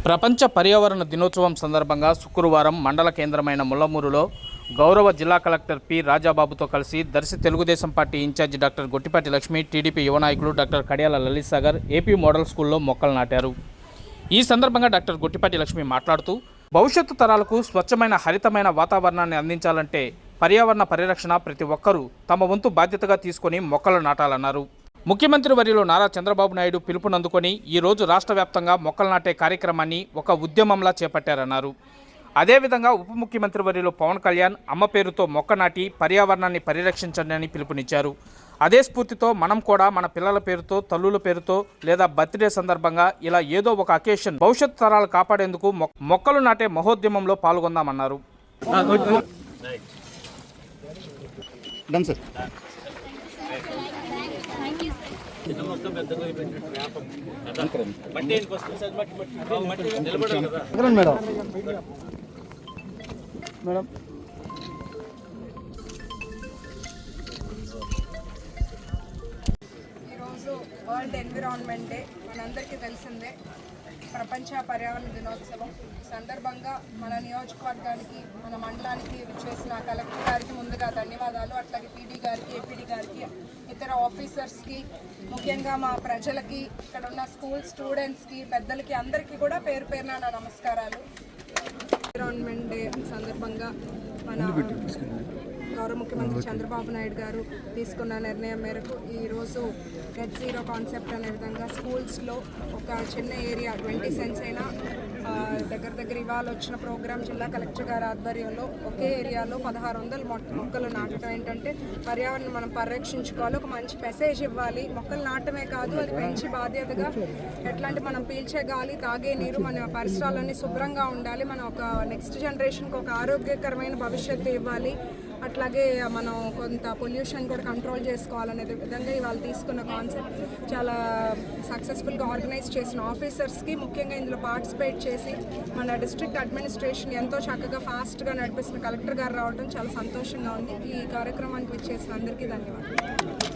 ప్రపంచ పర్యావరణ దినోత్సవం సందర్భంగా శుక్రవారం మండల కేంద్రమైన ముల్లమూరులో గౌరవ జిల్లా కలెక్టర్ పి రాజాబాబుతో కలిసి Darsi Telugu Desam party in charge doctor Gottipati Lakshmi, TDP యువ నాయకులు doctor Kadiyala Lalit Sagar AP model స్కూల్లో మొక్కలు నాటారు. ఈ సందర్భంగా డాక్టర్ గొట్టిపాటి లక్ష్మి మాట్లాడుతూ, భవిష్యత్తు తరాలకు స్వచ్ఛమైన హరితమైన వాతావరణాన్ని అందించాలంటే పర్యావరణ పరిరక్షణ ప్రతి ఒక్కరూ తమ వంతు బాధ్యతగా తీసుకొని మొక్కలు నాటాలన్నారు. ముఖ్యమంత్రి వర్యులు నారా చంద్రబాబు నాయుడు పిలుపునందుకొని ఈరోజు రాష్ట్ర వ్యాప్తంగా మొక్కలు నాటే కార్యక్రమాన్ని ఒక ఉద్యమంలా చేపట్టారన్నారు. అదేవిధంగా ఉప ముఖ్యమంత్రి వర్యులు పవన్ కళ్యాణ్ అమ్మ పేరుతో మొక్క నాటి పర్యావరణాన్ని పరిరక్షించండి అని పిలుపునిచ్చారు. అదే స్ఫూర్తితో మనం కూడా మన పిల్లల పేరుతో, తల్లుల పేరుతో లేదా బర్త్డే సందర్భంగా ఇలా ఏదో ఒక అకేషన్ భవిష్యత్ తరాలు కాపాడేందుకు మొక్కలు నాటే మహోద్యమంలో పాల్గొందామన్నారు. ఈరోజు వరల్డ్ ఎన్విరాన్మెంట్ డే మనందరికీ తెలిసిందే. ప్రపంచ పర్యావరణ దినోత్సవం సందర్భంగా మన నియోజకవర్గానికి, మన మండలానికి చేసిన కలెక్టర్ గారికి ముందుగా ధన్యవాదాలు. అట్లాగే పీడీ గారికి, ఏపీడీ గారికి, ఇతర ఆఫీసర్స్కి, ముఖ్యంగా మా ప్రజలకి, ఇక్కడ ఉన్న స్కూల్ స్టూడెంట్స్కి, పెద్దలకి అందరికీ కూడా పేరు పేరున నా నమస్కారాలు. ఎన్విరాన్మెంట్ డే సందర్భంగా మన గౌరవ ముఖ్యమంత్రి చంద్రబాబు నాయుడు గారు తీసుకున్న నిర్ణయం మేరకు ఈరోజు నెట్ జీరో కాన్సెప్ట్ అనే విధంగా స్కూల్స్లో ఒక చిన్న ఏరియా 20 సెంట్స్ అయినా దగ్గర ఇవాళ వచ్చిన ప్రోగ్రాం జిల్లా కలెక్టర్ గారి ఆధ్వర్యంలో ఒకే ఏరియాలో 1600 మొక్కలు నాటడం. ఏంటంటే పర్యావరణం మనం పరిరక్షించుకోవాలి, ఒక మంచి మెసేజ్ ఇవ్వాలి. మొక్కలు నాటమే కాదు, అది పెంచి బాధ్యతగా ఎట్లాంటి మనం పీల్చే గాలి, తాగే నీరు, మన పరిసరాలన్నీ శుభ్రంగా ఉండాలి, మనం ఒక నెక్స్ట్ జనరేషన్కి ఒక ఆరోగ్యకరమైన భవిష్యత్తు ఇవ్వాలి, అట్లాగే మనం కొంత పొల్యూషన్ కూడా కంట్రోల్ చేసుకోవాలనే విధంగా ఇవాళ తీసుకున్న కాన్సెప్ట్ చాలా సక్సెస్ఫుల్గా ఆర్గనైజ్ చేసిన ఆఫీసర్స్కి, ముఖ్యంగా ఇందులో పార్టిసిపేట్ చేసి మన డిస్ట్రిక్ట్ అడ్మినిస్ట్రేషన్ ఎంతో చక్కగా ఫాస్ట్గా నడిపిస్తున్న కలెక్టర్ గారు రావడం చాలా సంతోషంగా ఉంది. ఈ కార్యక్రమానికి విచ్చేసిన అందరికీ ధన్యవాదాలు.